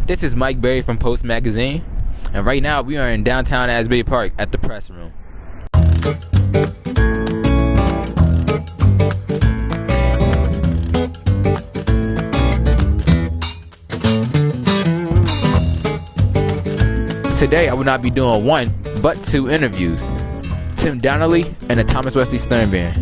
This is Mike Berry from Post Magazine, and right now we are in downtown Asbury Park at the press room. Today I will not be doing one, but two interviews. Tim Donnelly and the Thomas Wesley Stern Band.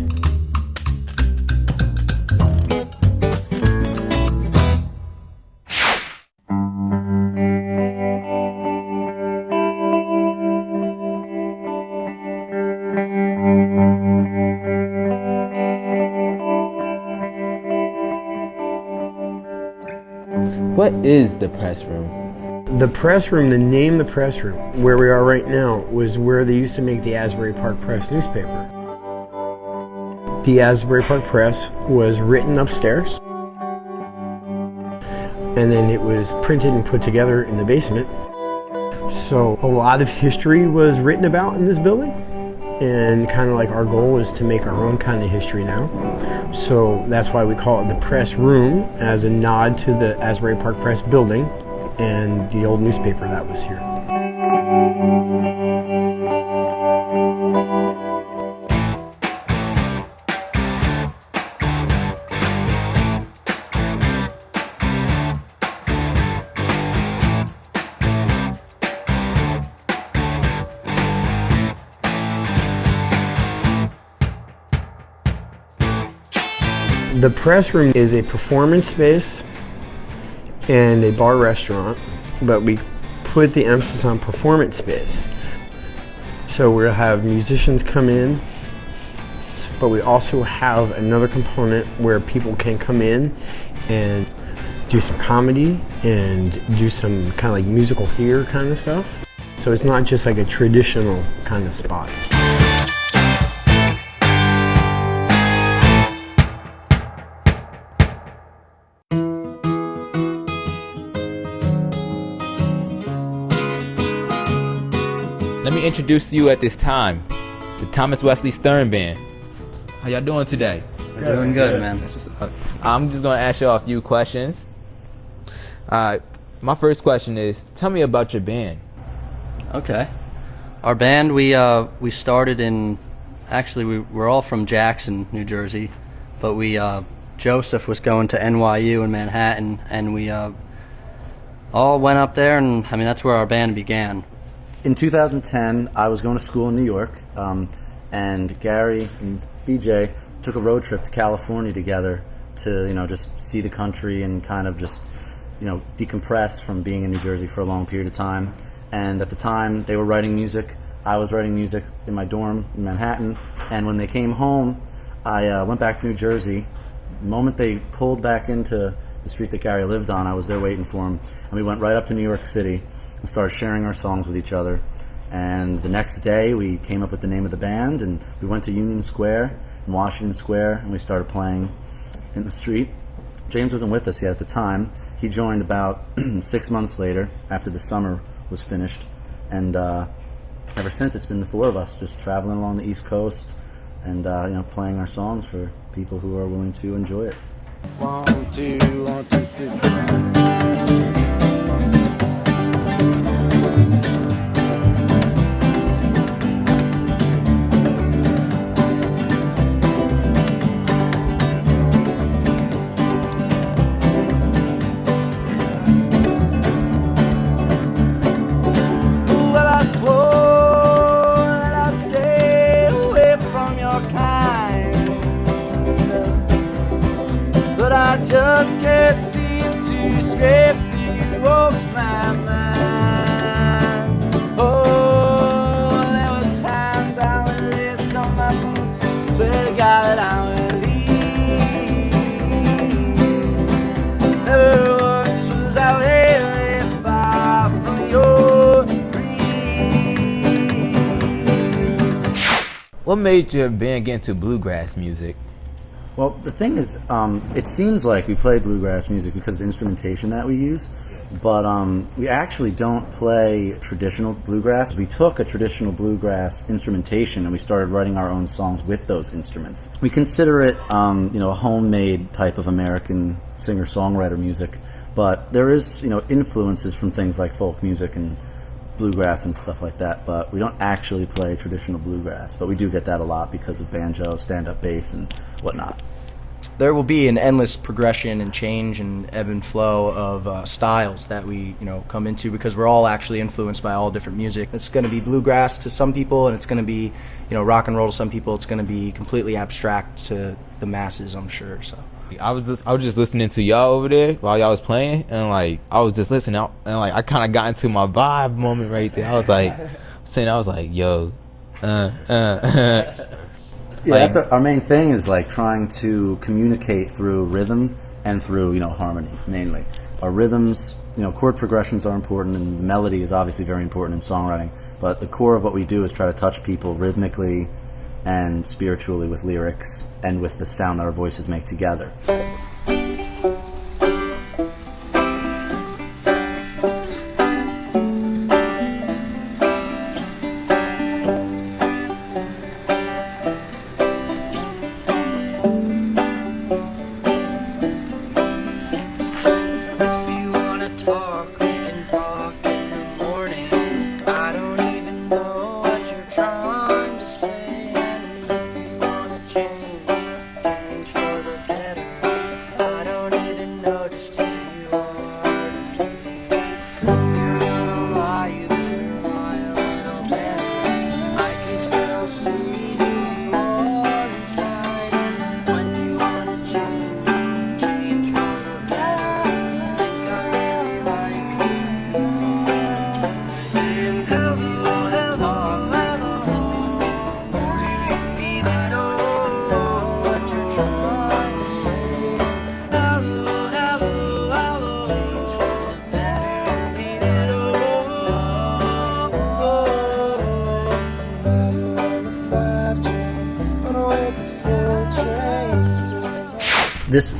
What is the press room? The press room, the name the press room, where we are right now, was where they used to make the Asbury Park Press newspaper. The Asbury Park Press was written upstairs, and then it was printed and put together in the basement. So a lot of history was written about in this building, and kind of like our goal is to make our own kind of history now. So that's why we call it the press room, as a nod to the Asbury Park Press building and the old newspaper that was here. The press room is a performance space and a bar restaurant, but we put the emphasis on performance space. So we'll have musicians come in, but we also have another component where people can come in and do some comedy and do some kind of like musical theater kind of stuff. So it's not just like a traditional kind of spot. Let me introduce to you at this time, the Thomas Wesley Stern Band. How y'all doing today? We're doing good, man. I'm just going to ask y'all a few questions. My first question is, tell me about your band. Okay. Our band, we started in, actually we're all from Jackson, New Jersey, but Joseph was going to NYU in Manhattan, and we all went up there, and I mean that's where our band began. In 2010, I was going to school in New York, and Gary and BJ took a road trip to California together to, just see the country and kind of just, decompress from being in New Jersey for a long period of time. And at the time, they were writing music. I was writing music in my dorm in Manhattan. And when they came home, I went back to New Jersey. The moment they pulled back into the street that Gary lived on, I was there waiting for him. And we went right up to New York City and started sharing our songs with each other. And the next day we came up with the name of the band, and we went to Union Square in Washington Square, and we started playing in the street. James wasn't with us yet at the time. He joined about 6 months later after the summer was finished, and ever since it's been the four of us just traveling along the East Coast and playing our songs for people who are willing to enjoy it. 1, 2, 1, 2, 3. I just can't seem to scrape you off my mind. Oh, there was time down with this on my boots. Swear to God that I will leave. Never once was I very far from your reach. What made your band get into bluegrass music? Well, the thing is, it seems like we play bluegrass music because of the instrumentation that we use, but we actually don't play traditional bluegrass. We took a traditional bluegrass instrumentation and we started writing our own songs with those instruments. We consider it, a homemade type of American singer-songwriter music, but there is, influences from things like folk music and bluegrass and stuff like that, but we don't actually play traditional bluegrass, but we do get that a lot because of banjo, stand-up bass, and whatnot. There will be an endless progression and change and ebb and flow of styles that we come into, because we're all actually influenced by all different music. It's going to be bluegrass to some people, and it's going to be rock and roll to some people. It's going to be completely abstract to the masses, I'm sure. So I was just listening to y'all over there while y'all was playing, and like I was just listening out, and like I kind of got into my vibe moment right there. I was like, yo, Yeah, that's our main thing, is like trying to communicate through rhythm and through harmony mainly. Our rhythms, chord progressions are important, and melody is obviously very important in songwriting. But the core of what we do is try to touch people rhythmically and spiritually with lyrics and with the sound that our voices make together.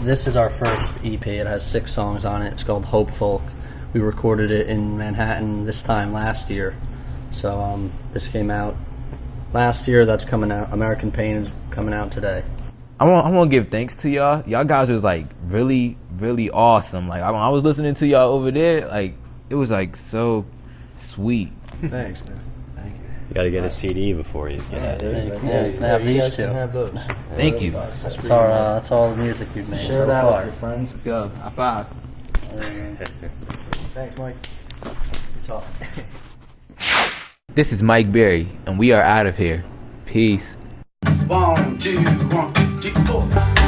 This is our first EP. It has 6 songs on it. It's called Hope Folk. We recorded it in Manhattan this time last year. So this came out last year. That's coming out. American Pain is coming out today. I want to give thanks to y'all. Y'all guys was like really, really awesome. Like when I was listening to y'all over there, like it was like so sweet. thanks, man. You got to get a CD before you get it. Yeah, you can have these two. Have those. Thank you. That's all the music we've made Share so that far. with your friends. Go. High five. Thanks, Mike. Good talk. This is Mike Berry, and we are out of here. Peace. 1, 2, 1, 2, 4.